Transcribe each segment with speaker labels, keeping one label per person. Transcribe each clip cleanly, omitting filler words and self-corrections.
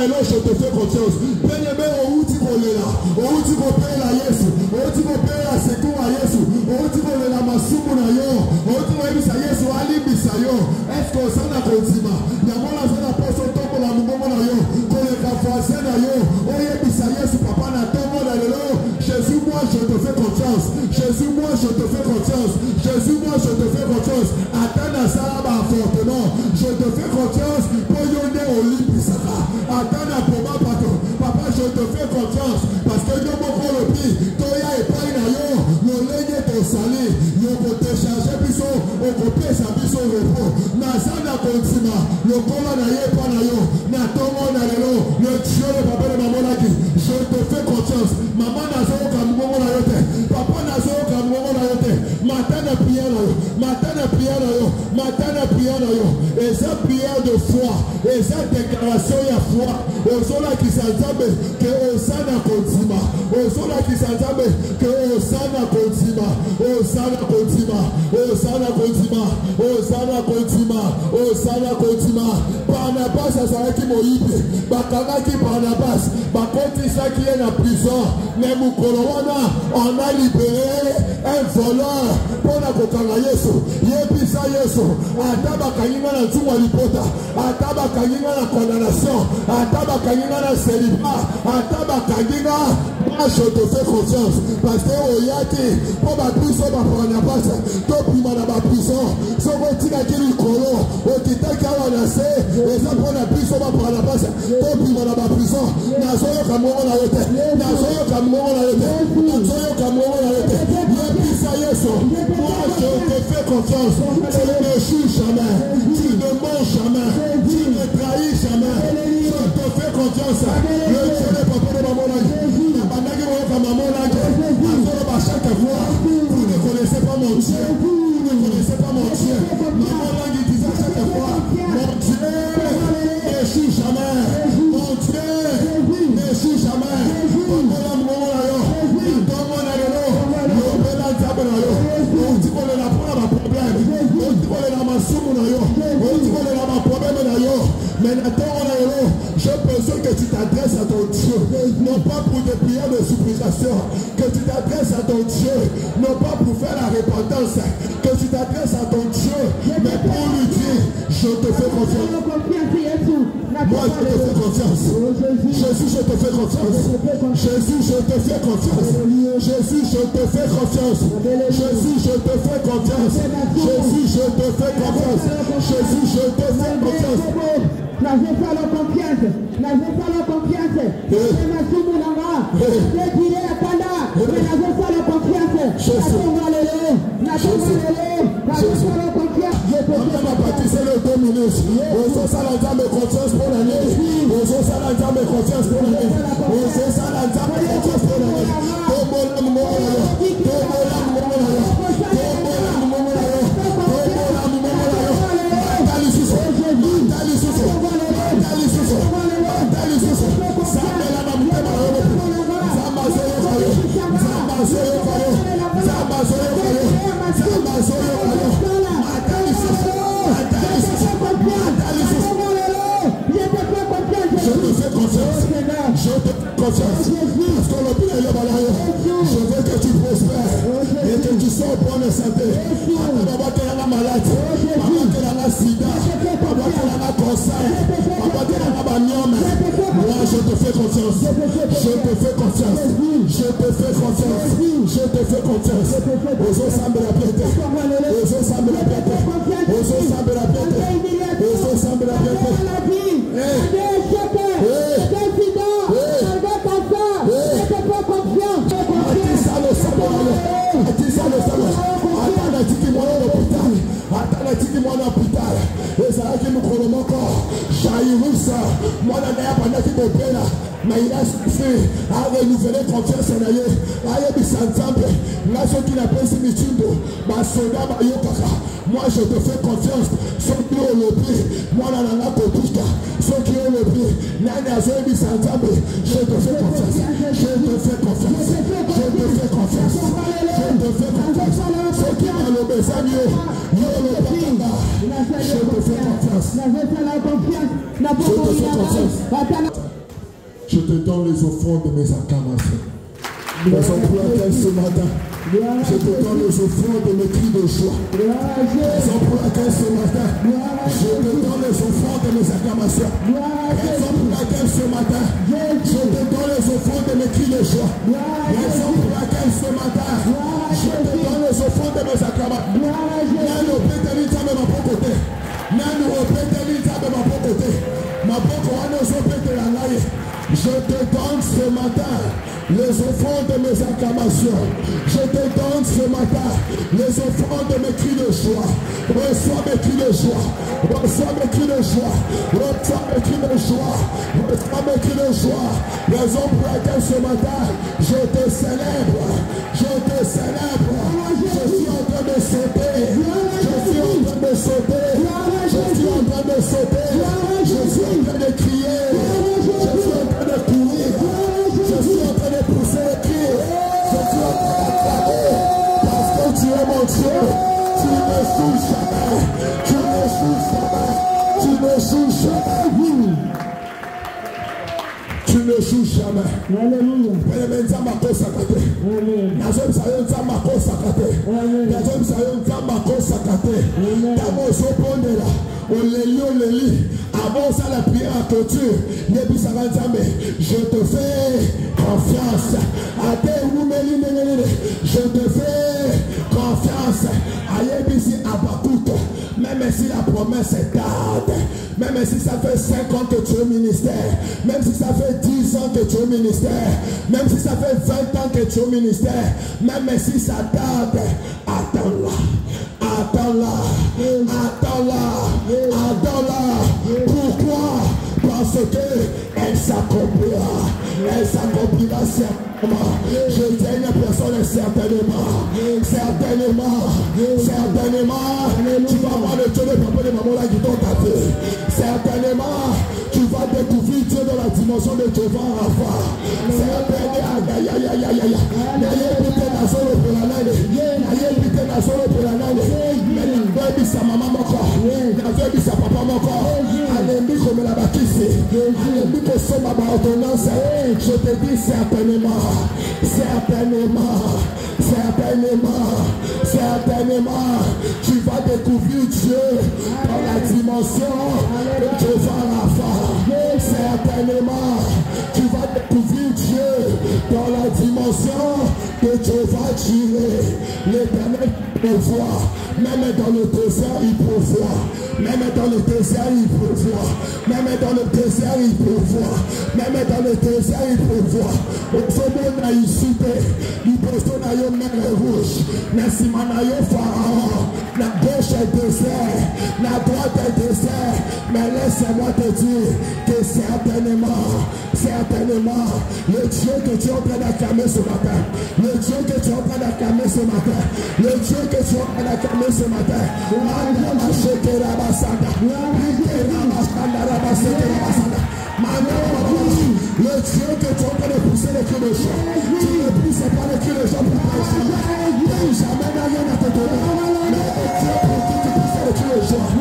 Speaker 1: je te fais confiance. Bien-aimé, où tu vas là? Où tu vas payer la Yesu? Où tu vas payer la secours à Yesu? Où tu vas aller la masumu na yo? Où tu vas aller à Yesu? Ali bisayo. Est-ce que ça n'a pas dit ma? Yamona zana poso toko la mugomo na yo. Kole kafase na yo. Oye bisayo su papa na tomo na lelo. Jésus, moi je te fais confiance. Jésus, moi je te fais confiance. Jésus, moi je te fais confiance. Attends à ça fortement. Je te fais confiance pour yonder au lit bisaka. Attends à pour ma patron. Papa, je te fais confiance parce que yo moko le pi. Toya et pas na yo. Le lenge te sali. Yo ko te charger biso. O ko pesa biso repos. Na sana kontima. Le kolo na ye pas na yo. Na tomo na lelo. Le Dieu le papa de maman laki. Je te fais confiance. Maman na zo kamugo na yo te. Papa na zo kamugo na yo te. Matin de prière na yo. Matin de prière na yo. Matin de prière na yo. Et cette prière de foi. Et cette déclaration ya foi. Au sola qui s'ensemble. Que au sana kontima. Au sola qui s'ensemble. Que au sana kontima. Au sana kontima. Au sana kontima. Au sana kontima. Au sana kontima. Barnabas azalaki moyibi. Bakangaki Barnabas. Bakotisa qui est en prison. Mais mukolo wana on a libéré un voleur. Pona kokanga Yesu. Yebisa Yesu. Ataba kanyinga na ntumwa lipota. Ataba kanyinga na condamnation. Ataba kanyinga na célibat. Ataba kanyinga. Moi je te fais confiance. Parce que oyaki. Pour ma prison ma Barnabas. Topima na ma prison. Soko tika kiri kolo. Otitaka wanase. Et ça pour la prison ma Barnabas. Topima na ma prison. Nazoyo kamongo na yote. Nazoyo kamongo na yote. Nazoyo kamongo na yote. Yebisa Yesu. Moi je te fais confiance. Tu ne joues jamais. Tu ne mens jamais. Tu ne trahis jamais. Je te fais confiance. Le Dieu n'est pas pour les mamans là. Chaque fois, vous ne connaissez pas mon Dieu. Vous ne connaissez pas mon Dieu. Maman langue disait chaque fois, mon Dieu n'échoue jamais. Mon Dieu n'échoue jamais. J'ai besoin que tu t'adresses à ton Dieu, non pas pour des prières de supplication, que tu t'adresses à ton Dieu, non pas pour faire la repentance, que tu t'adresses à ton Dieu, mais pour lui dire, je te fais confiance. Moi, je te fais confiance. Jésus, je te fais confiance. Jésus, je te fais confiance. Jésus, je te fais confiance. Jésus, je te fais confiance. Jésus, je te fais confiance. Jésus, je te fais confiance.
Speaker 2: N'avez pas la confiance. N'avez pas la confiance. C'est ma soumoulanga. C'est tiré à Kanda. Mais n'avez pas la confiance. N'avez pas la confiance.
Speaker 1: On va baptiser le 2 minutes. On s'en a confiance pour l'année. On s'en a confiance pour l'année. On s'en a confiance pour l'année. Je te fais confiance. Parce qu'on a pu aller je veux que tu prospères et que tu sois en bonne santé. Papa qui est malade, papa qui est sida, papa qui est cancer, papa qui est bagnome. Moi je te fais confiance. Je te fais confiance. Je te fais confiance. Je te fais confiance. Aux ensemble la piété. Aux ensemble la piété. Aux ensemble la piété. Aux ensemble la piété. Mais il a fait à renouveler confiance en Aïe. Aïe, Bissantambe, là, ceux qui n'appellent Simitundo, Masoda, Mayokaka. Moi, je te fais confiance. Ceux qui ont le pied, moi, dans la Kotuka. Ceux qui ont le pied, Nana, Zoé, Bissantambe, je te fais confiance. Je te fais confiance. Je te fais confiance. Je te fais confiance. Ceux qui ont le Bessamio, le Bakanga, je te fais confiance. Je te fais confiance. te donne les offrandes de mes acclamations. Raison pour laquelle ce matin, je te donne les offrandes de mes cris de joie. Raison pour laquelle ce matin, je te donne les offrandes de mes acclamations. Raison pour laquelle ce matin, je te donne les offrandes de mes cris de joie. Raison pour laquelle ce matin, je te donne les offrandes de mes acclamations. Nano pételita de ma côté. Nano pételita de ma côté. Ma je te donne ce matin les offrandes de mes acclamations. Je te donne ce matin les offrandes de mes cris de joie. Reçois mes cris de joie. Reçois mes cris de joie. Reçois mes cris de joie. Reçois mes cris de joie. Raison pour laquelle ce matin je te célèbre. Je te célèbre. Je suis en train de sauter. Je suis en train de sauter. Je suis en train de sauter. Je suis en train de crier. Je suis en train de courir. Je suis en train de pousser les cris. Je suis en train d'acclamer. Parce que tu es mon Dieu. Tu ne souches jamais. Tu ne souches jamais. Tu ne souches jamais. Tu ne joues jamais. Alléluia. Avant ça, la prière à clôture, je te fais confiance. Je te fais confiance. Même si la promesse est tarde, même si ça fait 5 ans que tu es au ministère, même si ça fait 10 ans que tu es au ministère, même si ça fait 20 ans que tu es au ministère, même si ça tarde, attends-la, attends-la, attends-la, attends-la. Pourquoi? Parce qu'elle s'accomplira. Elle s'accomplira certainement. Je dis à une personne certainement. Certainement. Certainement. Tu vas voir le Dieu de papa et de maman là qui t'ont tapé. Certainement. Tu vas découvrir Dieu dans la dimension de Jéhovah Rapha. Certainement. Aïe aïe aïe aïe aïe. N'ayez plus la zone pour la nane. N'ayez plus la zone pour la nane. Mais n'avez sa maman encore. N'avez sa papa encore. Allez comme la bâtisse. Allez que c'est ma ordonnance. Je te dis certainement. Certainement. Certainement. Certainement. Tu vas découvrir Dieu dans la dimension de Jéhovah Rapha. Certainement. Tu vas découvrir Dieu dans la dimension de Jéhovah Jireh. L'Éternel pourvoit. Même dans le désert, il pourvoit. Même dans le désert, il pourvoit. Même dans le désert, il pourvoit. Même dans le désert, il pourvoit. Au sommet, na isute. Il poste na yo mer rouge. Na sima na yo pharaon. Na gauche est désert. Na droite est désert. Mais laisse-moi te dire que certainement, certainement, le Dieu que tu es en train d'acclamer ce matin, le Dieu que tu es en train d'acclamer ce matin, le Dieu que tu es en train d'acclamer ce matin, le Dieu que tu es en train de pousser les cris de joie, tu ne pousses pas les cris de joie pour prêcher. Jamais n'a rien à te donner. Mais le Dieu pour qui tu pousses les cris de joie.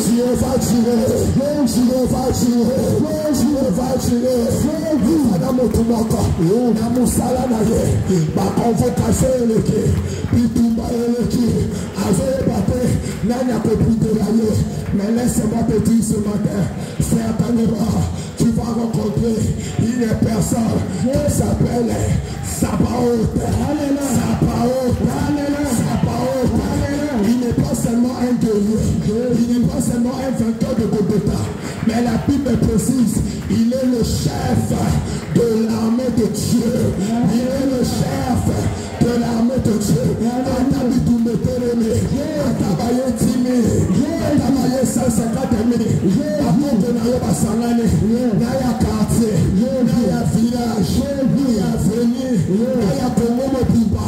Speaker 1: Dieu va tirer. Dieu va tirer. Dieu va tirer. Madame Otumaka, Namusala Naye, ma convocation est le quai. Pitumba est le quai. Avec Baté, Nanya Kopi de l'année. Mais laisse-moi te dire ce matin, certainement, tu vas rencontrer une personne qui s'appelle Sabaoth. Sabaoth. Sabaoth. Il n'est pas seulement un guerrier, il n'est pas seulement un vainqueur de Golgotha, mais la Bible précise, il est le chef de l'armée de Dieu. Il est le chef de l'armée de Dieu. Atabitou Metereme, Atabaye Timi, Atabaye 150 000, Akonde Nayo Basalane, Naya quartier, Naya village, Naya avenue, Naya Congo Mobiba,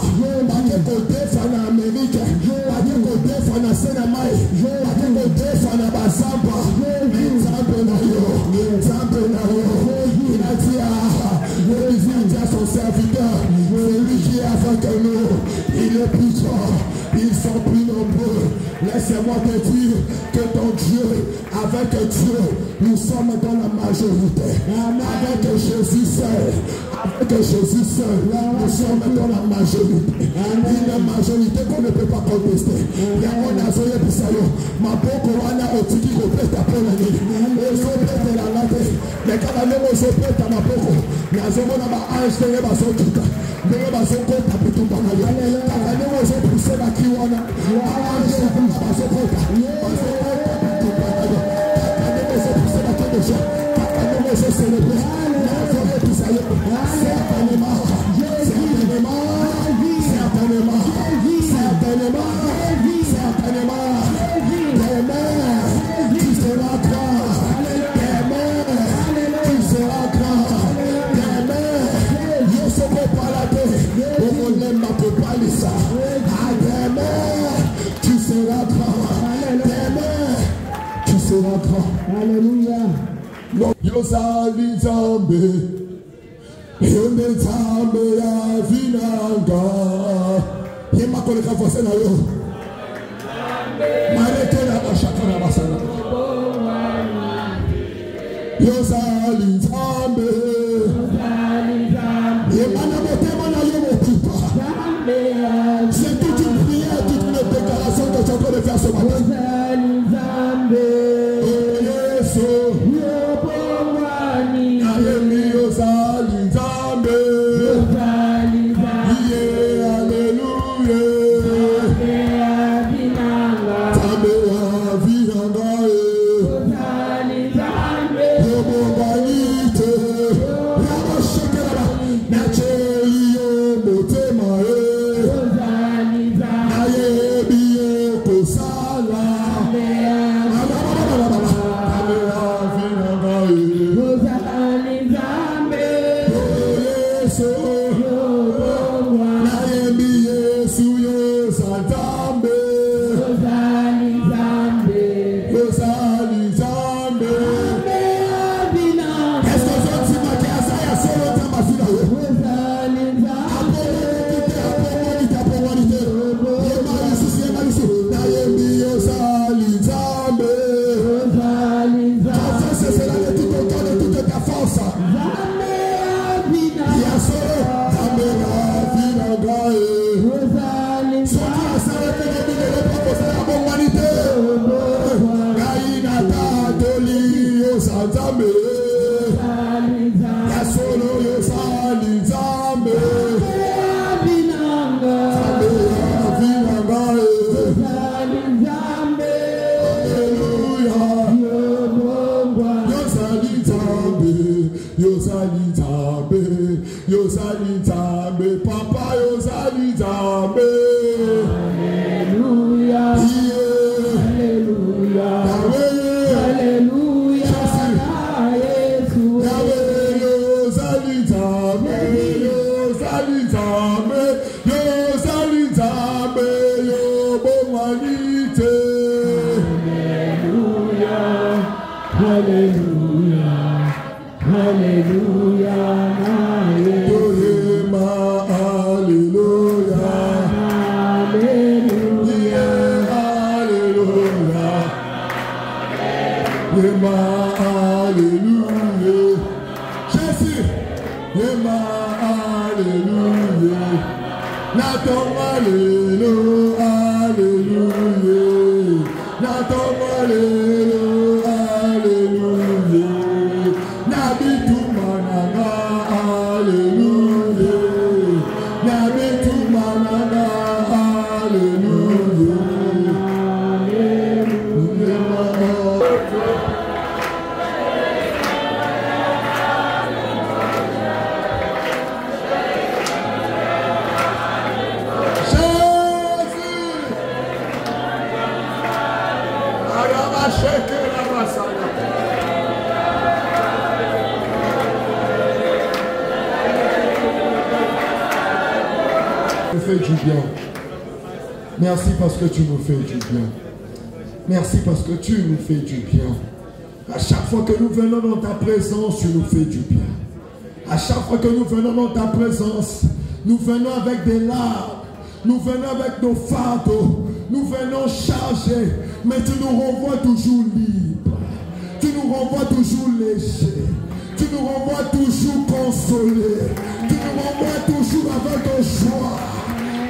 Speaker 1: Bakeko Defana Amérique, Bakeko Defana Sénamaï, Bakeko Defana Basamba, Nzambe Nayo, Nzambe Nayo. Il a dit à son serviteur, celui qui est avec nous, il est plus grand, ils sont plus nombreux. Laissez-moi te dire que ton Dieu, avec Dieu, Nous sommes dans la majorité. Avec Jésus seul. Avec Jésus seul. Nous sommes dans la majorité. Une majorité qu'on ne peut pas contester. Il y a un azoye pisayo. Ma boko wana otiki kopeta pona nini. Ozopeta la late. Mais quand la lemo ozopeta ma boko. Nazomo na ba ange ne bazokita. Ndenge bazokota bitumba na yo. Kaka lemo ozopuse ba kiwana. Ange ne bazokota. Bazokota bitumba na yo. Kaka lemo ozopuse ba kiwana. Kaka lemo ozocelebre. Nazoye pisayo. Certainement. Certainement. Certainement. Certainement. Certainement. Demain, tu seras grand. Demain, tu seras grand. Demain, je serai pas la terre. On n'aime pas les ça. Demain, tu seras grand. Demain, tu seras grand. Alléluia. Yosali Zambe. Yonde Zambe ya vinanga. Yema koleka fose na yo. Mareke na bashaka na basana. Yosali Zambe. Yema na motema na yo mokupa. C'est toute une prière, toute une déclaration que tu es en train de faire ce matin.
Speaker 3: Merci parce que tu nous fais du bien. Merci parce que tu nous fais du bien. À chaque fois que nous venons dans ta présence, tu nous fais du bien. À chaque fois que nous venons dans ta présence, nous venons avec des larmes, nous venons avec nos fardeaux, nous venons chargés, mais tu nous renvoies toujours libres. Tu nous nous renvoies toujours légers. Tu nous renvoies toujours consolés. Tu nous renvoies toujours avec joie.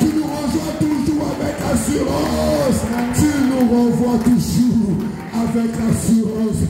Speaker 3: Tu nous renvoies toujours avec assurance. Tu nous renvoies toujours avec assurance.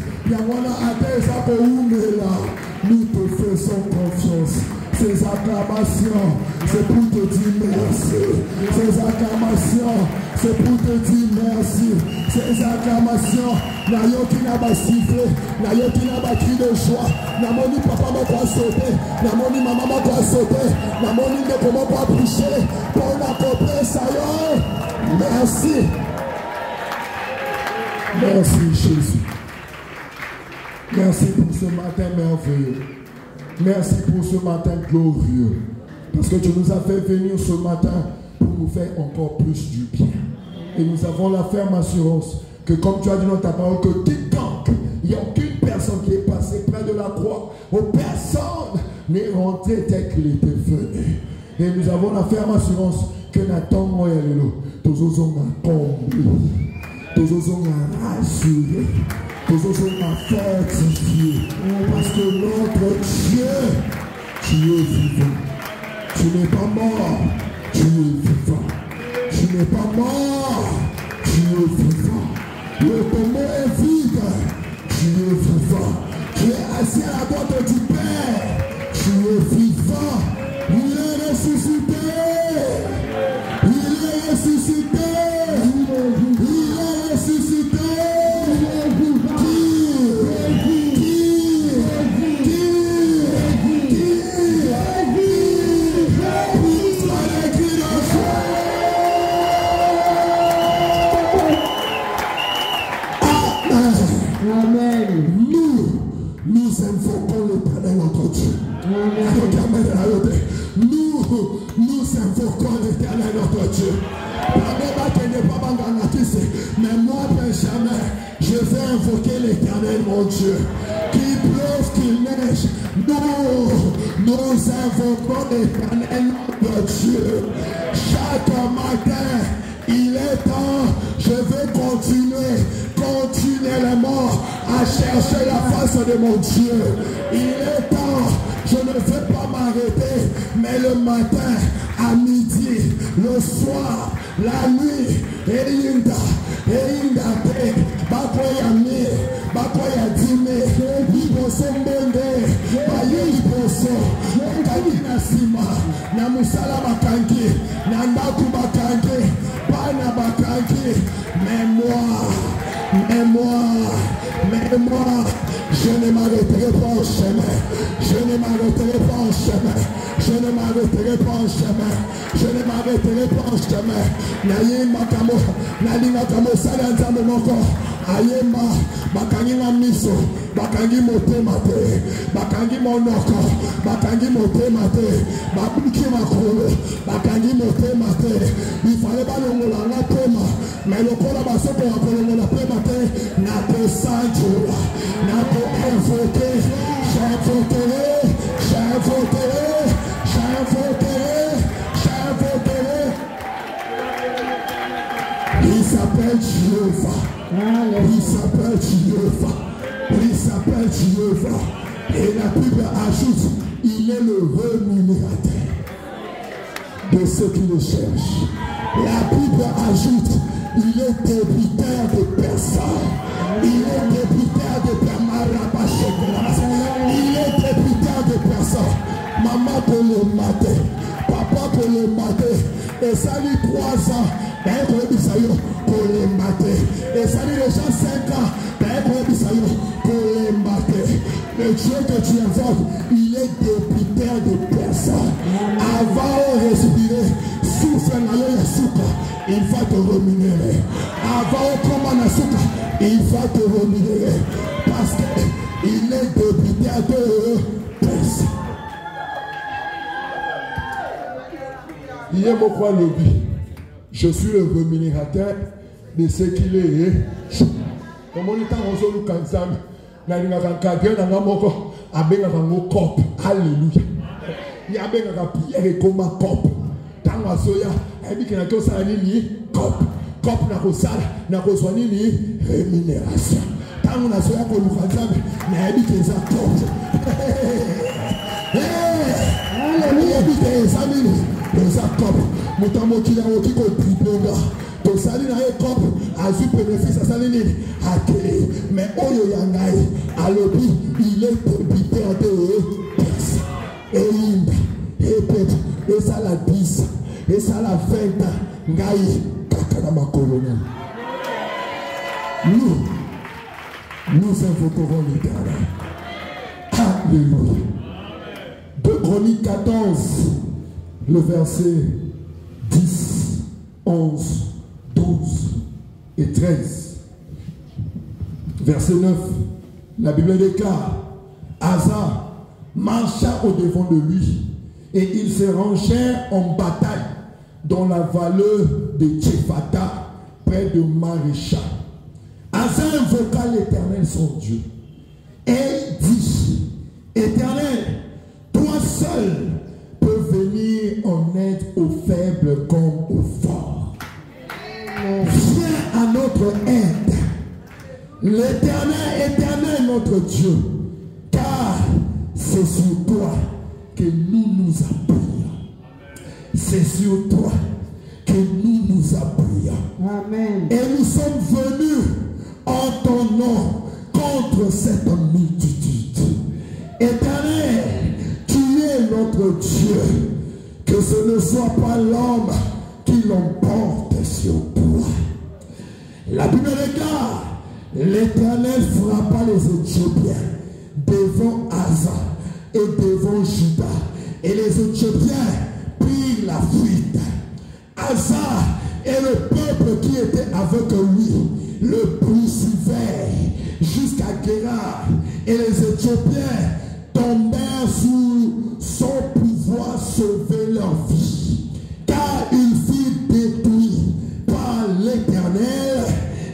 Speaker 3: Nous te faisons confiance. Ces acclamations, c'est pour te dire merci. Ces acclamations, c'est pour te dire merci. Ces acclamations, n'ayons qui n'a pas sifflé, n'ayons qui n'a pas cri de joie. N'amoni papa m'a pas sauté, n'amoni maman m'a pas sauté, n'amoni de comment pas boucher. Pour l'accomplir ça y est. Merci. Merci Jésus. Merci pour ce matin merveilleux. Merci pour ce matin glorieux. Parce que tu nous as fait venir ce matin pour nous faire encore plus du bien. Et nous avons la ferme assurance que comme tu as dit dans ta parole, que quiconque, il n'y a aucune personne qui est passée près de la croix, ou personne n'est rentré tel qu'il était venu. Et nous avons la ferme assurance que Nathan Moyalelo, tous osons accompli, tous osons rassurer. Nous osons fortifier parce que notre Dieu, tu es vivant. Tu n'es pas mort, tu es vivant. Tu n'es pas mort, tu es vivant. Le tombeau est vide, tu es vivant. Tu es assis à la droite du Père, tu es vivant. Il est ressuscité. Il est ressuscité. Il est ressuscité. Nous invoquons l'Éternel notre Dieu. Nous invoquons l'Éternel notre Dieu. Mais moi, Benjamin, je vais invoquer l'Éternel mon Dieu. Qu'il pleuve, qu'il neige. Nous invoquons l'Éternel notre Dieu. Chaque matin, il est temps, je vais continuellement à chercher la face de mon Dieu. Il est temps, je ne vais pas m'arrêter, mais le matin, à midi, le soir, la nuit, bakoyami, bakoyadime, liboso mbonde, baye liboso, bakangi na sima, na musala bakangi, na ndaku bakangi, bana bakangi, mais moi, je ne m'arrêterai pas au chemin. Je ne m'arrêterai pas au chemin. Je ne m'arrêterai pas au chemin. Je ne m'arrêterai pas au chemin. Naye makamo, nalinga kamo sala nzambe moko. Ayema, bakangi na miso, bakangi motema te, bakangi monoko, bakangi motema te, babuki makolo, bakangi motema te. Il fallait pas longola na tema, mais le kola basoko ya kolongola tema te, na ko sanjura, na ko invoquer, j'invoquerai. Il s'appelle Jéhovah. Il s'appelle Jéhovah. Il s'appelle Jéhovah. Et la Bible ajoute, il est le rémunérateur de ceux qui le cherchent. La Bible ajoute, il est débiteur de personnes. Il est débiteur de personnes. Il est débiteur de personnes. Maman pour le mater, papa pour le mater. Et ça lui 3 ans. Pour les mater. Et ça lui déjà 5 ans. Pour les mater. Le Dieu que tu invoques, il est débiteur de personnes. Avant de respirer, souffle il va te rémunérer. Avant de commander il va te rémunérer. Parce qu'il est débiteur de personnes. Il est mon croix le but. Je suis le rémunérateur de ce qu'il est. Comme on est en zone Kansam, la ligne à Kabian à Namoko, à Bengavango Cop. Alléluia. Il y a Bengaga Pierre et Koma Cop. Tanga Soya, et puis qu'il y a que ça, Cop. Cop n'a pas ça, n'a pas soigné ni rémunération. Tant on a soya pour nous faire, mais elle dit que ça tombe. Alléluia, dit que ça mine, ça tombe. Mutamo qui a aussi contribué là. Donc ça dit dans cop, azu bénéfice à ça dit à quel, mais oyo yangai, alobi, il est propriétaire de personne. Et il et ça la 10, et ça la 20 ans, ngai, kakana colonel. Nous invoquerons l'Éternel. Alléluia. 2 Chroniques 14, le verset 10, 11, 12 et 13. Verset 9, la Bible déclare, Asa marcha au-devant de lui et ils se rangèrent en bataille dans la vallée de Tchephata, près de Marécha. Asa invoqua l'Éternel son Dieu et dit, Éternel, toi seul peux venir en aide aux faibles comme aux forts. Viens à notre aide. L'Éternel, Éternel notre Dieu, car c'est sur toi que nous nous appuyons. C'est sur toi que nous nous appuyons.
Speaker 2: Amen.
Speaker 3: Et nous sommes venus en ton nom contre cette multitude. Éternel, tu es notre Dieu. Que ce ne soit pas l'homme qui l'emporte sur toi. La Bible regarde, l'Éternel frappa les Éthiopiens devant Asa et devant Juda. Et les Éthiopiens prirent la fuite. Asa et le peuple qui était avec lui le poursuivaient jusqu'à Guérar. Et les Éthiopiens tombèrent sous son pouvoir sauver leur vie. Car ils furent détruits par l'Éternel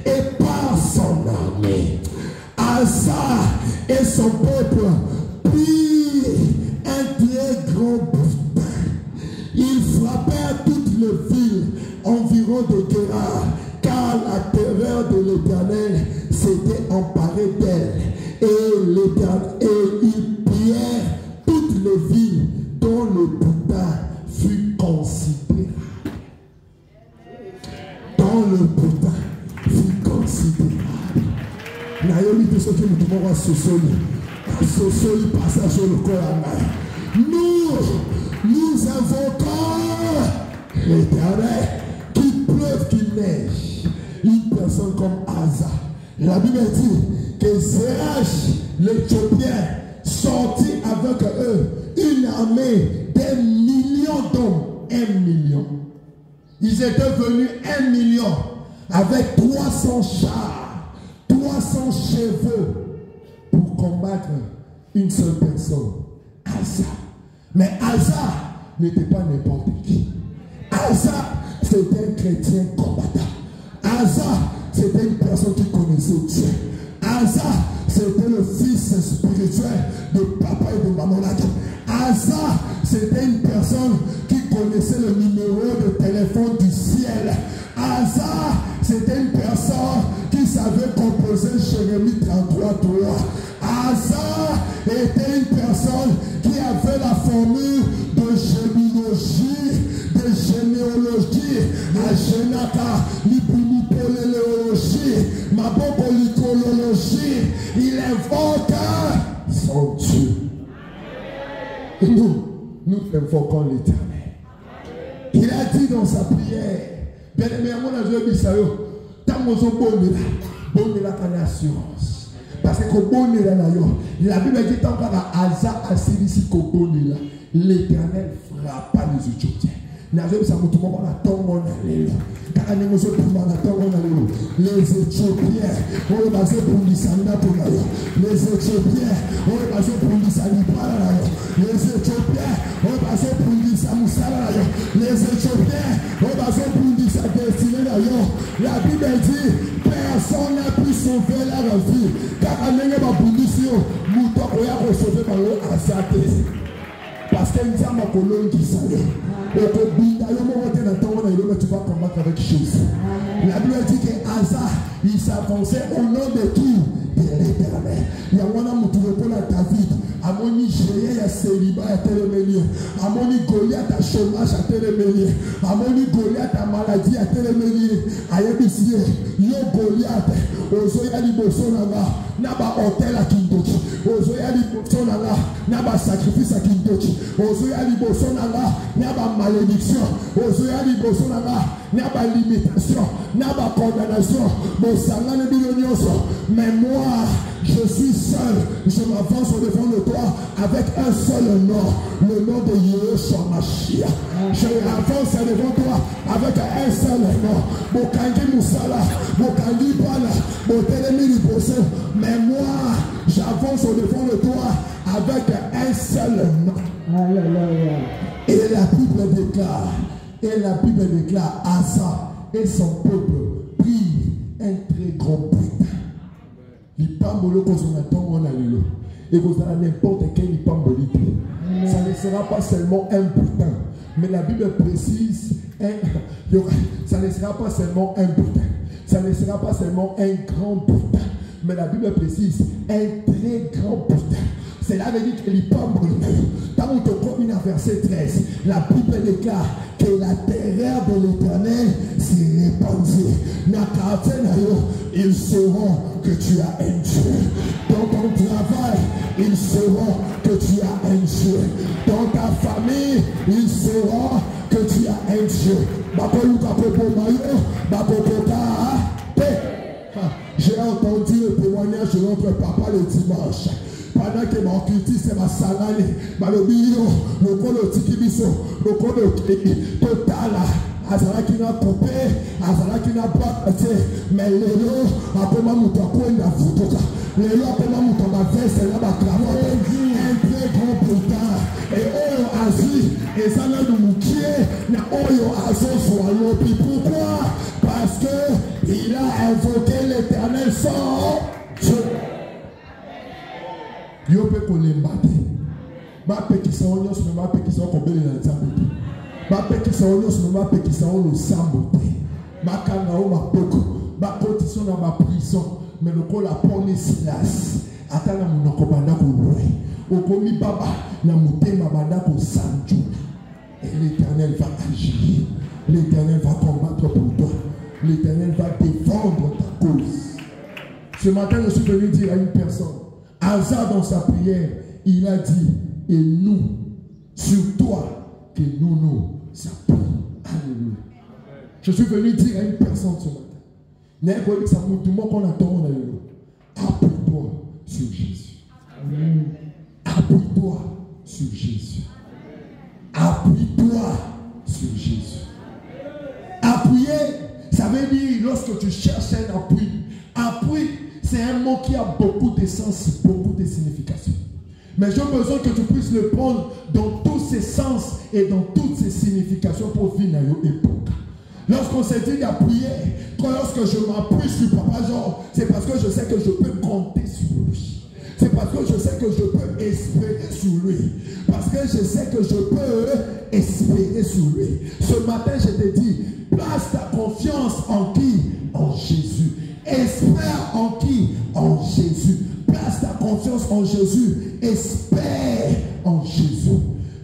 Speaker 3: et par son armée. Asa et son peuple prirent un très grand butin. Ils frappèrent toutes les villes environ de Guérar, car la terreur de l'Éternel s'était emparée d'elle. Et ils pillèrent toutes les villes dont le butin fut considérable. Dont le butin fut considérable. Naïoli de ce que nous devons voir ce sol passage sur le corps. Nous invoquons l'Éternel, qu'il pleuve, qu'il neige. Une personne comme Asa. La Bible dit que Zerach, l'Éthiopien, sortit avec eux une armée d'un million d'hommes. 1 million. Ils étaient venus 1 million avec 300 chars, 300 chevaux pour combattre une seule personne, Asa. Mais Asa n'était pas n'importe qui. Asa, c'était un chrétien combattant. Asa, c'était une personne qui connaissait Dieu. Asa, c'était le fils spirituel de papa et de maman. Asa, c'était une personne qui connaissait le numéro de téléphone du ciel. Asa, c'était une personne qui savait composer Jérémie 33:3. Asa était une personne qui avait la formule de généalogie, à Genaka, l'ipunipoléologie, mabopolicolologie. Il invoque son Dieu. Et nous invoquons l'Éternel. Il a dit dans sa prière, bien aimé, à mon avis, tant que vous bonne la assurance. Parce que la Bible dit tant qu'à Asa a ici l'Éternel frappa les Éthiopiens. Les Éthiopiens, on est basé pour l'Isana pour les Éthiopiens, on est basé pour l'Isani para les Éthiopiens, on est basé pour l'Isamusala, les Éthiopiens, on est basé pour l'Isadestiné d'ailleurs. La Bible dit personne n'a pu sauver leur vie, car on n'est pas pour l'Issio, nous devons sauver par l'eau à sa tête. Parce qu'il y a ma colonne qui s'allait. Tu vas combattre avec Jésus. La Bible dit que Asa, il s'avançait au nom de qui? De
Speaker 1: l'éternel. Yamwana Moutourepona David, Amoni Géé, Célibat, à Télémélier, Amoni Goliath, à chômage, à Télémélier, Amoni Goliath, à maladie, à Télémélier, Ayébisier, Yo Goliath, Ozoya Libosonanga, Naba Hôtel à Kindoki, Ozoya Libosonanga, Naba sacrifice à Kindoki, Ozoya Libosonanga, Naba malédiction, Ozoya Libosonanga, Naba limitation, Naba condamnation, Mosanga ne bilonioso, mais moi, je suis seul, je m'avance au devant de toi avec un seul nom, le nom de Yeshua Mashiach. Je m'avance devant toi avec un seul nom, Bokangi Moussala, Bokangi Bala, Botelemi Liboso, mais moi, j'avance au devant de toi avec un seul nom.
Speaker 2: Alléluia.
Speaker 1: Et la Bible déclare, Asa et son peuple prirent un très grand butin. L'ipambolo consommateur on a l'élo. Et vous avez n'importe quel ipamboli. Ça ne sera pas seulement un butin, mais la Bible précise, ça ne sera pas seulement un butin, ça ne sera pas seulement un grand butin, mais la Bible précise un très grand butin. Cela veut dire que l'ipamboli. Dans notre commune verset 13, la Bible déclare que la terreur de l'Éternel s'est répandue. Ils sauront que tu as un Dieu. Dans ton travail, ils sauront que tu as un Dieu. Dans ta famille, ils sauront que tu as un Dieu. J'ai entendu le témoignage de notre papa le dimanche. Pendant que mon culture ma salade, malobio, le colo tikibiso, le colo total, azalaki na coupé, azalaki na batté, mais lelo, après ma mouton na vutoka, lelo après ma mouton ma veste na ba cravate, un très grand putain, et oyo azi, et ça na moukié, na oyo azo soalopi. Pourquoi? Parce que il a invoqué l'Éternel sans Dieu. Yo pe kolembate ba pekisa onyo so ba pekisa okobele na nzambe ba pekisa onyo so ba pekisa ono sambo ba kanga o mapoko ba kotiso na ba prison mais le ko la pone Silas atana munoko banda ko loue okomi baba na mutema banda ko sanju et l'Éternel va agir, l'Éternel va combattre pour toi, l'Éternel va défendre ta cause. Ce matin je suis venu dire à une personne, Asa dans sa prière, il a dit, et nous, sur toi, que nous nous appelons. Alléluia. Je suis venu dire à une personne ce matin, appuie-toi sur Jésus. Appuie-toi sur Jésus. Appuie-toi sur Jésus. Appuyer, ça veut dire lorsque tu cherches un appui. Appui, c'est un mot qui a beaucoup de sens, beaucoup de signification. Mais j'ai besoin que tu puisses le prendre dans tous ses sens et dans toutes ses significations pour vivre dans notre époque. Lorsqu'on s'est dit d'appuyer, lorsque je m'appuie sur Papa Jean, c'est parce que je sais que je peux compter sur lui. C'est parce que je sais que je peux espérer sur lui. Parce que je sais que je peux espérer sur lui. Ce matin, je te dis, place ta confiance en qui? En Jésus. Espère en qui? En Jésus. Place ta confiance en Jésus. Espère en Jésus.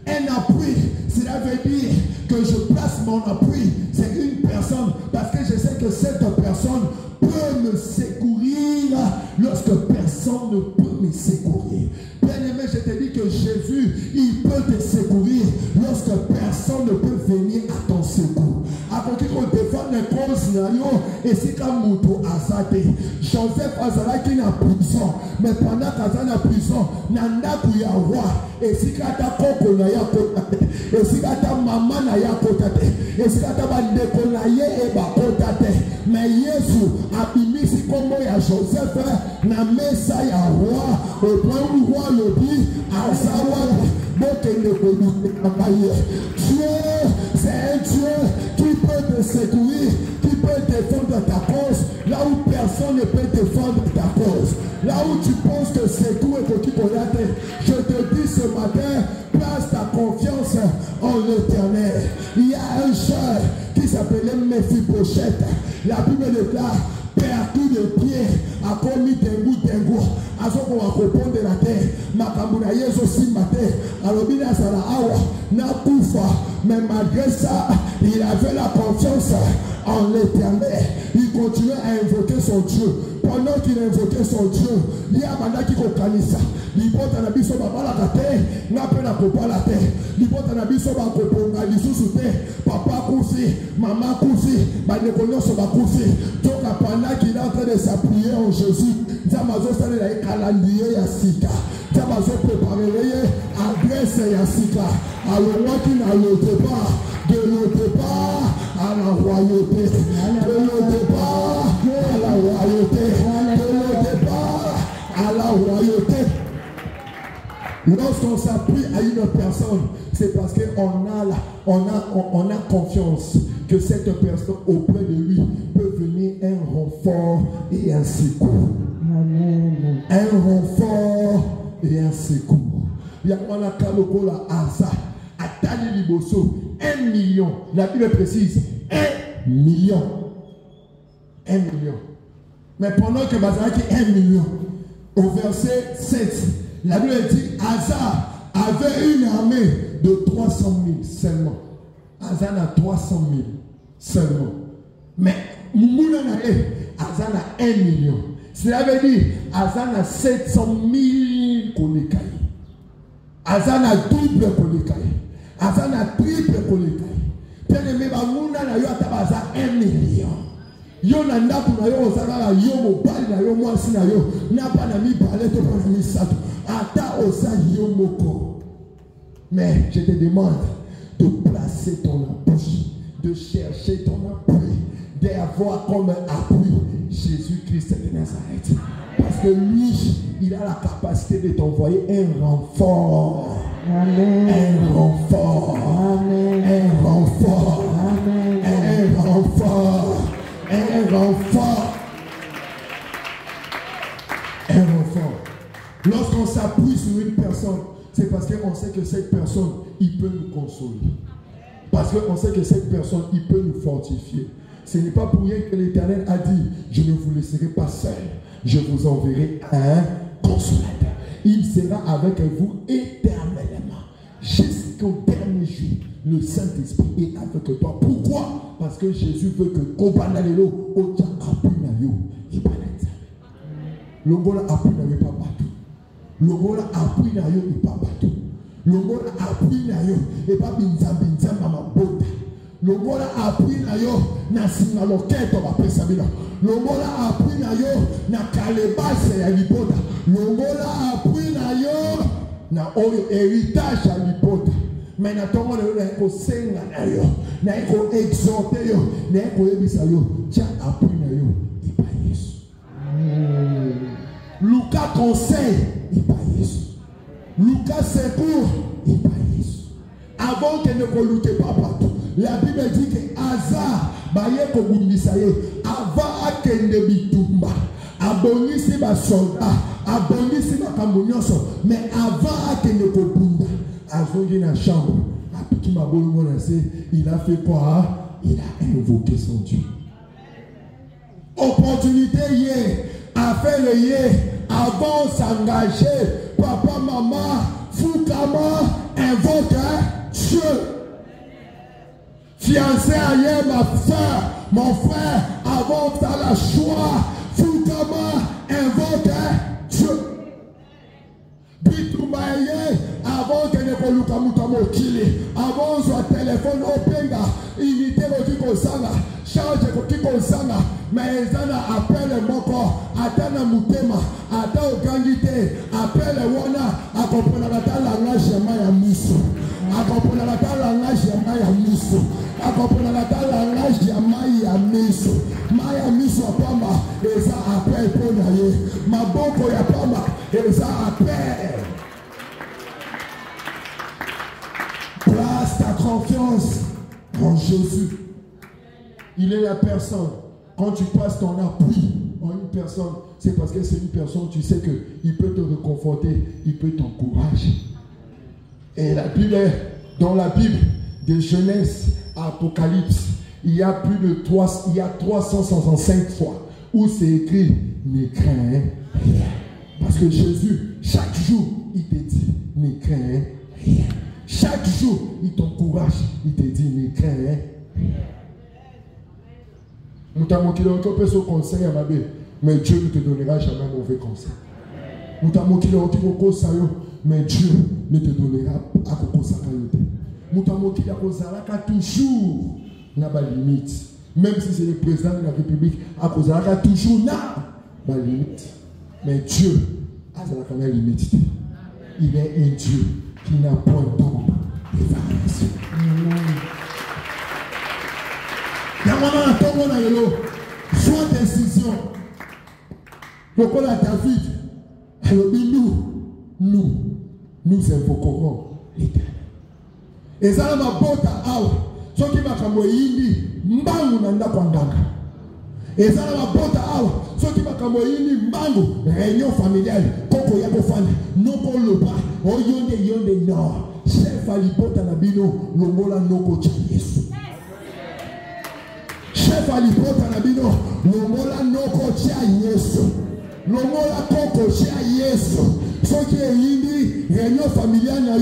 Speaker 1: Un appui, cela veut dire que je place mon appui. C'est une personne, parce que je sais que cette personne peut me secourir lorsque personne ne peut me secourir. Bien-aimé, je te dis que Jésus, il peut te secourir lorsque personne ne peut venir à ton secours. Avant qu'il défende les causes, et si comme Moutou Azate, Joseph Azalaki na prison, mais pendant qu'il na prison, Nanda Kouya roi, et si kata koko na ya kotate, et si kata maman na ya kotate, et si kata bandeko na ye e ba kotate, mais Yesu abimisi kombo ya Joseph na mesa ya roi, au point où roi le dit, Azawa, Dieu, c'est un Dieu qui peut te secourir, qui peut défendre ta cause, là où personne ne peut défendre ta cause. Là où tu penses que c'est tout et que tu connais, je te dis ce matin, place ta confiance en l'Éternel. Il y a un jeune qui s'appelait Mephibosheth. La Bible déclare, perdu de pied, a commis Tengu. répondre la terre. Makambuna Yezo Simate. Alobina Sala Awa. Nakufa. Mais malgré ça, il avait la confiance en l'éternel. Il continuait à invoquer son Dieu. Pendant qu'il invoquait son Dieu, il y a un qui kanisa. Libota na biso babala kate, na pena kopala te. Libota na biso ba koponga lisusu te. Papa kufi, maman kufi, ba nekonyoso ba kufi. Donc pendant qu'il est en train de s'appuyer en Jésus, Zamazo sale la calendrier ya sika. Zamazo préparer adresse ya sika. Alors moi qui n'a le départ, de le départ à la royauté, de le départ à la royauté, de le départ à la royauté. Lorsqu'on s'appuie à une personne, c'est parce qu'on a confiance que cette personne auprès de lui peut venir un renfort et un secours. Amen. Un renfort et un secours. Il y a un kalokola asa, atali liboso, 1 million. La Bible précise 1 million. 1 million. Mais pendant que Bazaraki 1 million, au verset 7, la Bible dit Asa avait une armée de 300 000 seulement. Asa a 300 000 seulement. Mais Moumouna Asa a 1 million. Cela veut dire Asa a 700 000 kolekai. Asa a double kolekai. Asa a triple kolekai. Bien-aimé, Moumouna Asa 1 million. Yo na ndaku na yo osala yo mobali na yo mwasi na yo na pa na mibale to pa na misato ata osa yo moko. Mais je te demande de placer ton appui, de chercher ton appui, d'avoir comme appui Jésus-Christ de Nazareth, parce que lui il a la capacité de t'envoyer un renfort. Amen. Un renfort. Amen. Un renfort. Amen. Un renfort. Un renfort. Un renfort. Lorsqu'on s'appuie sur une personne, c'est parce qu'on sait que cette personne, il peut nous consoler. Parce qu'on sait que cette personne, il peut nous fortifier. Ce n'est pas pour rien que l'Éternel a dit, je ne vous laisserai pas seul. Je vous enverrai un consolateur. Il sera avec vous éternellement. Jusqu'au dernier jour, le Saint-Esprit est avec toi. Pourquoi? Parce que Jésus veut que Kobanalelo Ocha Apunayo et Bananza. Longola Apunayo pas partout. Longola Apunayo et pas partout. Longola Apunayo et pas Binza Mama Bota. Longola Apunayo na Singaloketo Bapesabila. Longola Apunayo na Kalebase ya Libota. Longola Apunayo na oyo héritage à l'hypothèse. Mais n'attendons le ko senga na yo, na ko exhorter yo, na ko ebisa yo, tiens appui na yo, il pa Yesu. Lucas conseil, il pa Yesu. Lucas secours, il pa Yesu. Avant que ne ko lutte pas partout. La Bible dit que Asa baye ko bundisa ye, avant akende bitumba, abonisi ba soldat, abonisi ba kambonyoso, mais avant akende ko bunda. Azongi na chambre, il a fait quoi? Il a invoqué son Dieu. Opportunité hier, affaire hier, avant s'engager, papa, maman, Foukama, invoque Dieu. Fiancé ailleurs, ma soeur, mon frère, avant que tu as la choix, Foukama, invoque Dieu. Bitumaye, avant que ne koluka mutamo kili, avant soit téléphone openga, unité ko sanga, charge ko sanga, mais ezana appelle moko, atana mutema, ata ogangite, appelle wana, akompona la langage ya maya muso, akompona la langage ya maya muso, akompona la langage ya maya muso, maya muso apamba, eza appelle pona ye, maboko ya pamba, eza appelle. Place ta confiance en Jésus. Il est la personne. Quand tu passes ton appui en une personne, c'est parce que c'est une personne, tu sais qu'il peut te réconforter, il peut t'encourager. Et la Bible, dans la Bible de Genèse à Apocalypse, il y a 365 fois où c'est écrit, ne crains rien.
Speaker 3: Parce que Jésus, chaque jour, il te dit, ne crains rien. Chaque jour, il t'encourage, il te dit, ne crains rien. Nous t'avons dit que ce conseil à ma belle, mais Dieu ne te donnera jamais un mauvais conseil. Nous t'avons dit que mais Dieu ne te donnera pas un conseil. Nous t'avons dit que toujours n'a pas de limite. Même si c'est le président de la République, à cause de la toujours n'a pas de limite. Mais Dieu a la limite. Il est un Dieu qui n'a point d'ombre de variation. Soit décision. Donc on a David. Alors nous invoquerons l'Éternel. Et ça m'a porté à ce qui m'a fait mbangu na ndako ndanga. Et ça m'a porté à ce qui m'a fait mbangu réunion familiale. Koko ya kofana. Non pour le bas. Oh yonde non. Chef alipota na bino longola noko cha Yesu. Chef alipota na bino longola noko cha Yesu. Longola koko cha Yesu. Ce qui est indi, réunion familiale,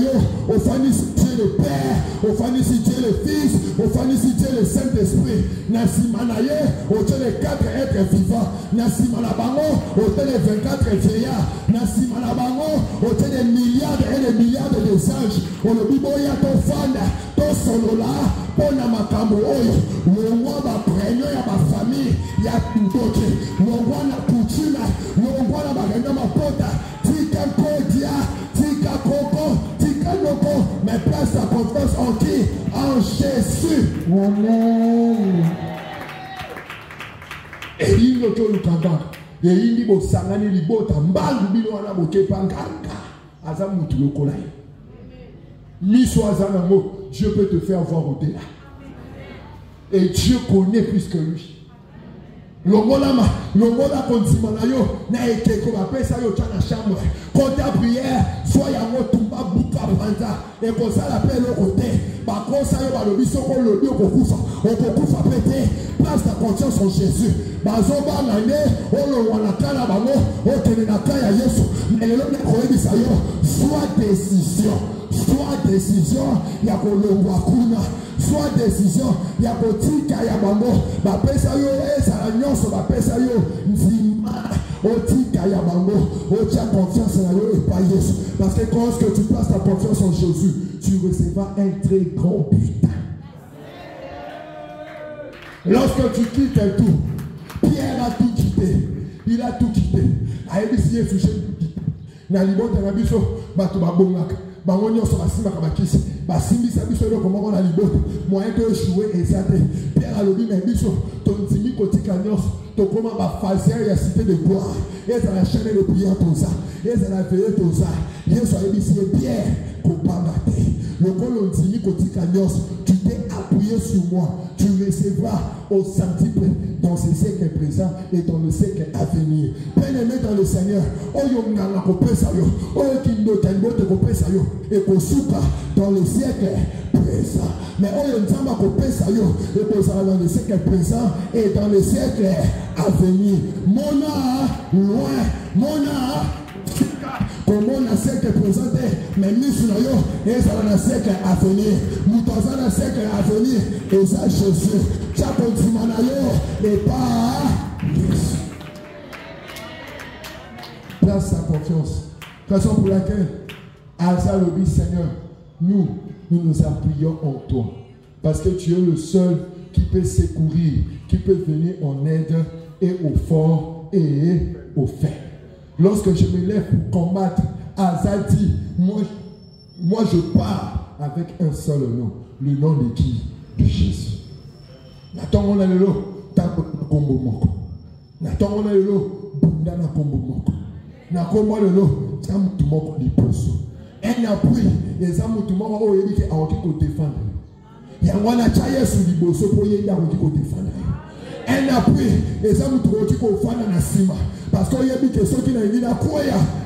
Speaker 3: au famille Dieu le Père, au famille Dieu le Fils, au famille Dieu le Saint-Esprit. Nasimanaye, au Dieu les 4 êtres vivants. Nasimanabango, au Dieu les 24 vieillards. Nasimanabango, au Dieu des milliards et des milliards de anges. Au le Biboya, ton fan, ton solola, pona makambo oyo. L'ongwa ba prénom ya ma famille, ya tutoke. L'ongwa na coutume, l'ongwa na ba réunion ma pota. Tika Kodia, Tika Koko, Tika Noko, mais place ta confiance en qui? En Jésus. Amen. Et il y a tout le canton. Et il y a des sangani libota, mbangu bilo wana boke panganga. Azam mutu lokola. Miso azanamo, Dieu peut te faire voir au-delà. Et Dieu connaît plus que lui. Longola konzimana yo na ekeko ba pesa yo tana chambre. Quand ta prière soit ya motumba buka panza et ko sala pe le côté ba kosa yo ba lobi soko lobi ko kufa pété. Place ta confiance en Jésus. Bazoba ngane olo wana kala bango o tene na kaya Yesu. Mais le na ko ebisa yo soit décision ya ko longwa kuna. Soit décision ya ko tika ya bango ba pesa yo esa nyonso ba pesa yo nzima o tika ya bango o tia confiance en yo et pas Jésus. Parce que quand tu places ta confiance en Jésus, tu recevras un très grand butin. Lorsque tu quittes tout, Pierre a tout quitté. Il a tout quitté. Aïbisi Yesu tout quitté. Na libota na biso bato babongaka. Bango nyonso basima kabakisi. Basimbisa biso yo comment on a libota. Moyen de jouer exacté. Pierre a lobi na biso ton timi kotika nyonso. To comment ba fazer ya cité de gloire. Et ça la chaîne de prière tout ça. Et ça la veille tout ça. Yesu aïbisi Pierre kopamate. Le colon timi kotika nyonso. Tu t'es appuyé sur moi. Tu recevras au centuple dans ce siècle présent et dans le siècle à venir. Bien-aimé dans le Seigneur, et dans le siècle présent. Mais dans le siècle présent et dans le siècle à venir. Mona, loin, Mona. Comment on a siècle présenté, mais nous sommes et ça va siècle à venir. Nous sommes dans siècle à venir. Et ça, Jésus, tu as continué et pas Jésus. Place sa confiance. Raison pour laquelle, Asa le dit, Seigneur, nous nous appuyons en toi. Parce que tu es le seul qui peut secourir, qui peut venir en aide et au fort et au faible. Lorsque je me lève pour combattre, Asa dit, moi je pars avec un seul nom. Le nom de qui? De Jésus. Nathan on a le lot, tape combo moko. Nathan on a le lot, bunda na combo moko. Na combo le lot, tamu tu moko di poso. Un appui, les amis tu moko o yebike a oki ko défendre. Yangwana chaye su di boso po yenda oki ko défendre. Un appui, les amis tu oki ko fana na sima. Parce qu'il y a des gens qui n'ont pas de quoi,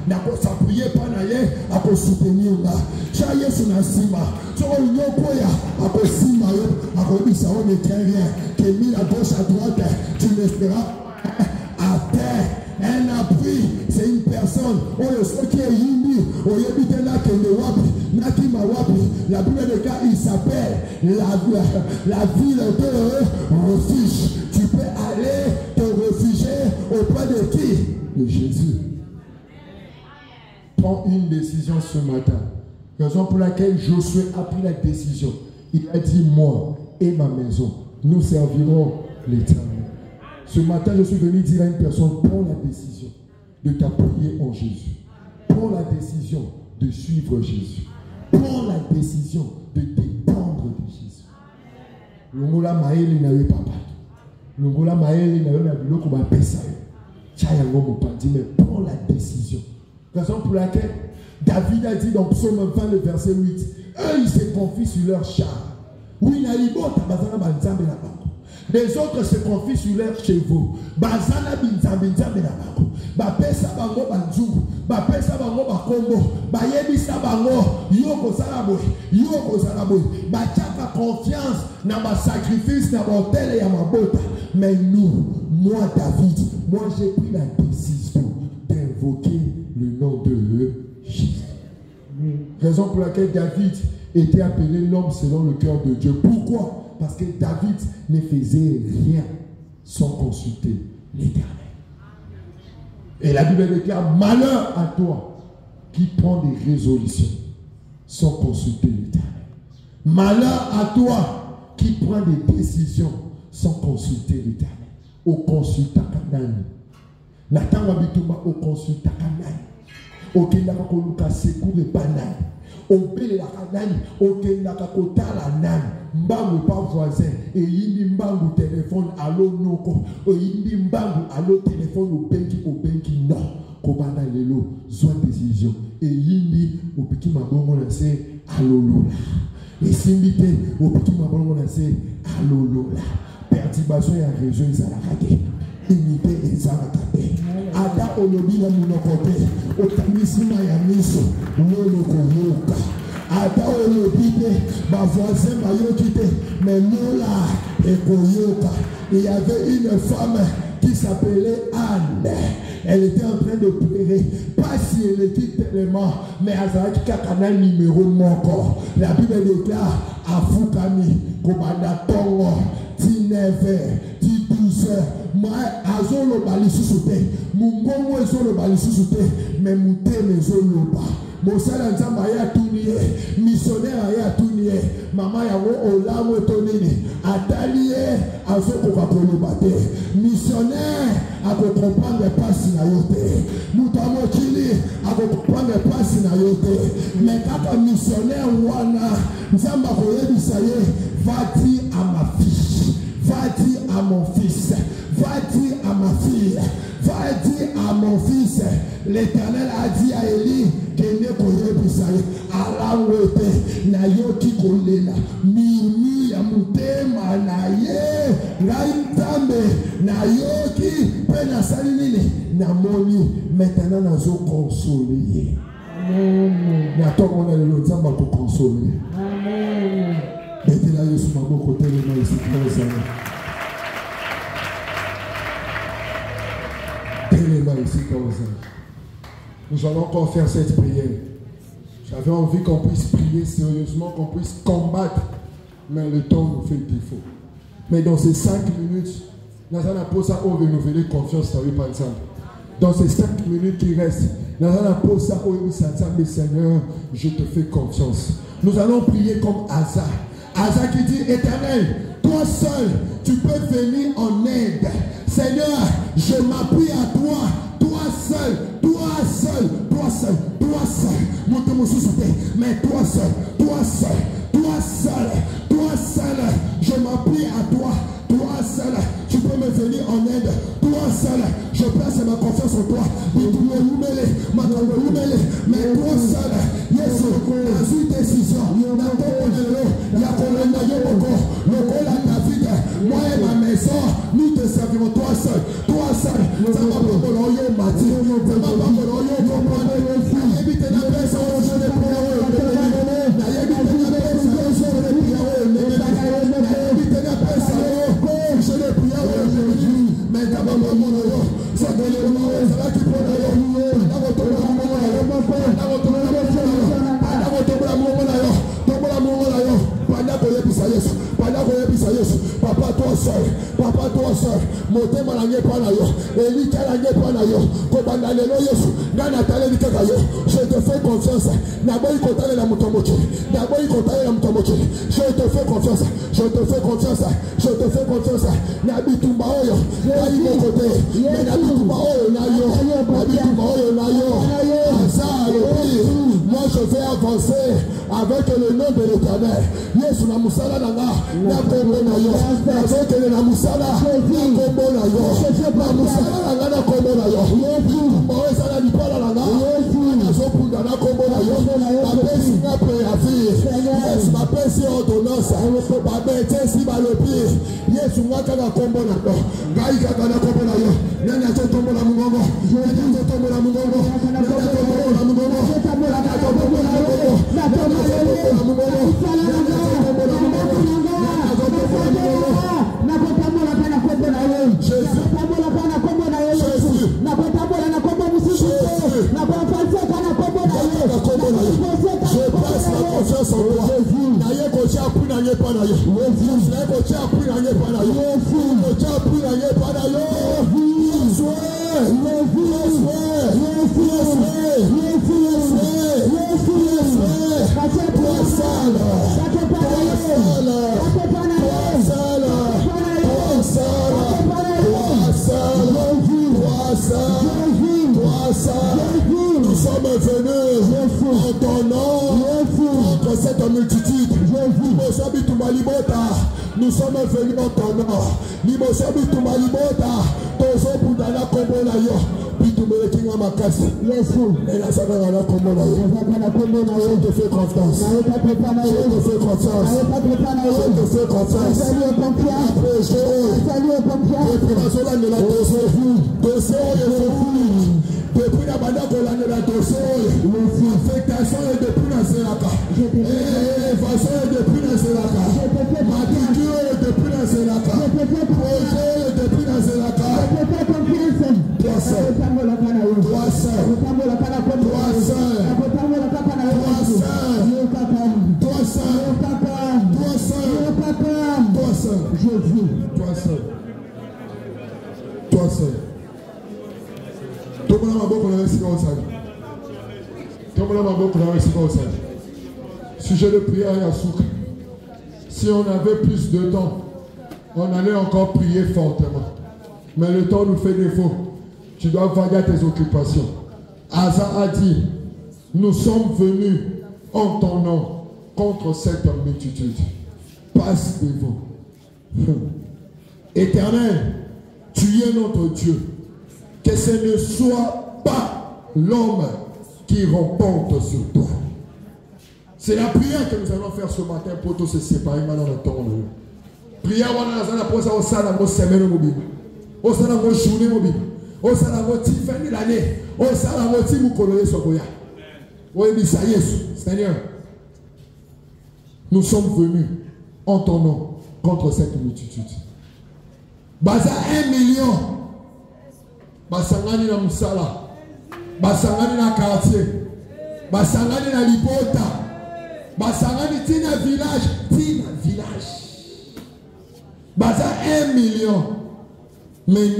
Speaker 3: n'a pas s'appuyer pas naïe, à quoi soutenir là. Chaye sur la cima, tu vois une quoi, à quoi cima, à quoi ça on ne tient rien. Qui est mis à gauche à droite, tu ne seras à terre.
Speaker 1: Un appui, c'est une personne. Qui est Yindi, la Bible de cas, il s'appelle la ville de refuge. Tu peux aller te réfugier auprès de qui? De Jésus. Prends une décision ce matin. Raison pour laquelle Josué a pris la décision. Il a dit, moi et ma maison, nous servirons l'Éternel. Ce matin, je suis venu dire à une personne, prends la décision de t'appuyer en Jésus. Prends la décision de suivre Jésus. Prends la décision de dépendre de Jésus. Longola maeli na yo papa. Longola maeli na yo na biloko ba pesa yo. Tchaya ngomo pandi, mais prends la décision. Raison pour laquelle David a dit dans Psaume 20, le verset 8, eux ils se confient sur leur char. Oui, na libo tabazana banzambe na bango. Les autres se confient sur leurs chevaux. Bazana binzambe nzambe na bango. Bapesa bango banzungu. Bapesa bango bakombo. Bayebisa bango yoko salaboy. Yoko salaboy. Bachaka confiance na ba sacrifice na botele ya mabota. Mais nous, moi David, moi j'ai pris la décision d'invoquer le nom de Jésus. Raison pour laquelle David était appelé l'homme selon le cœur de Dieu. Pourquoi? Parce que David ne faisait rien sans consulter l'Éternel. Et la Bible déclare, malheur à toi qui prends des résolutions sans consulter l'Éternel. Malheur à toi qui prends des décisions sans consulter l'Éternel. Au consulta kanani. Nathan Wabitumba au consulta kanani. Au kendaka koluka secours et banani. Au bel la kanani. Au kendaka kotala nani. Mbangu pas voisin. Et yindi mbangu téléphone allo noko. Et yindi mbangu allo téléphone au benki non. Kobana lelo soit décision. Et yindi au petit mabongo lancé allo lola. Et simbite au petit mabongo lancé allo lola. Perturbation et agression ils allaient unité et zarakate. Ada olobi na munokote. Otanisima ya miso. Lolo koyoka. Ada olobi te. Ma voisin m'a yokite. Mais lola et koyoka. Il y avait une femme qui s'appelait Anne. Elle était en train de pleurer. Pas si elle était tellement, mais Azaraki Kakana numéro moko. La Bible déclare Afukami, Kobanda Tongo, 19h, 12h. Moi, Azolo Bali Susute, Mungongo Ezolo Bali Susute, mais Mouté Mezoloba. Mosala Nzamba ya tunie, missionnaire ya tunie, mama ya wo olamo etonini, atalie azoko kakolobate, missionnaire ako comprendre pasi na yote, mutamo chili ako comprendre pasi na yote, mais kaka missionnaire wana, Nzamba koyebisa ye, va dire à ma fille, va dire à mon fils, va dire à ma fille, va dire à mon fils, l'Éternel a dit à Élie, kende koyebisaye alawete na yoki kolela mimi ya mutema na ye ngai nzambe na yoki pe na sali nini na moni maintenant nazo consoler na tomona lelo nzamba ko consoler amen betela yesu maboko telema isikazana telema isikazana. Nous allons encore faire cette prière. J'avais envie qu'on puisse prier sérieusement, qu'on puisse combattre, mais le temps nous fait défaut. Mais dans ces 5 minutes, nous allons poser ça au renouveler confiance dans le ensemble. Dans ces 5 minutes qui restent, nous allons poser ça au renouveler Seigneur, je te fais confiance. Nous allons prier comme Asa. Asa qui dit, Éternel, toi seul, tu peux venir en aide. Seigneur, je m'appuie à toi. Toi seul, toi seul, toi seul, toi seul. Mais toi seul, toi seul, toi seul, toi seul. Je m'appuie à toi, toi seul. Tu peux me venir en aide. Toi seul, je place ma confiance en toi. Mais toi seul, yes, dans une décision, moi et ma maison, nous te servirons toi seul, toi seul. Ça va pas pour l'oyo mati, ça va pas pour l'oyo comprendre. Évite la paix sans je ne prière. Évite la paix sans je ne prière. Évite la paix sans je ne prière. Mais d'abord mon oyo, ça donne le nom.
Speaker 3: motema na ngai pana yo elika na ngai pana yo kobanda lelo Yesu ngai nataleli kaka yo je te fais confiance naboyi kotalela moto mokili naboyi kotalela moto mokili je te fais confiance je te fais confiance je te fais confiance na bitumba oyo ngai mokote mais na bitumba oyo na yo na bitumba oyo na yo moi je vais avancer avec le nom de l'Éternel. Yesu na musala na nga na kombo na yo nazokele na musala na kombo na yo na musala na nga na kombo na yo baozala lipala na nga nazokunda na kombo na yo bapesi nga préavis bapesi ordonnance babetesi balobi Yesu nga kaka kombo na yo ngai kaka na kombo na yo nani azotombola mongongo nani azotombola mongongo nani azotombola mongongo nani azotombola Nous sommes venus en ton nom contre cette multitude. Nous sommes venus en ton nom. Je te fais confiance. Depuis la bande de la affectation est depuis la Sélaka. Évasion est depuis la Sélaka. Matricule est depuis la Sélaka. Projet est depuis la Sélaka. Toi seul. Toi seul. Toi seul. Toi seul. Toi seul. Toi seul. Jésus. Toi seul. Toi seul. Sujet de prière et à souk. Si on avait plus de temps, on allait encore prier fortement. Mais le temps nous fait défaut. Tu dois vaguer à tes occupations. Asa a dit, nous sommes venus en ton nom contre cette multitude. Passe devant. Éternel, tu es notre Dieu. Que ce ne soit pas l'homme qui remporte sur toi. C'est la prière que nous allons faire ce matin pour tous se séparer maintenant dans le temps. Prière, on a pour ça, on s'en a semaine mobile. On s'en a journée mobile. On s'en a fin de l'année. On s'en a dit vous colorez ce boya. Oui, mais ça y est, Seigneur. Nous sommes venus en ton nom contre cette multitude. Baza 1 million. Basangani na musala, basangani na quartier, basangani na libota, basangani tina village, baza 1 million. Mais nous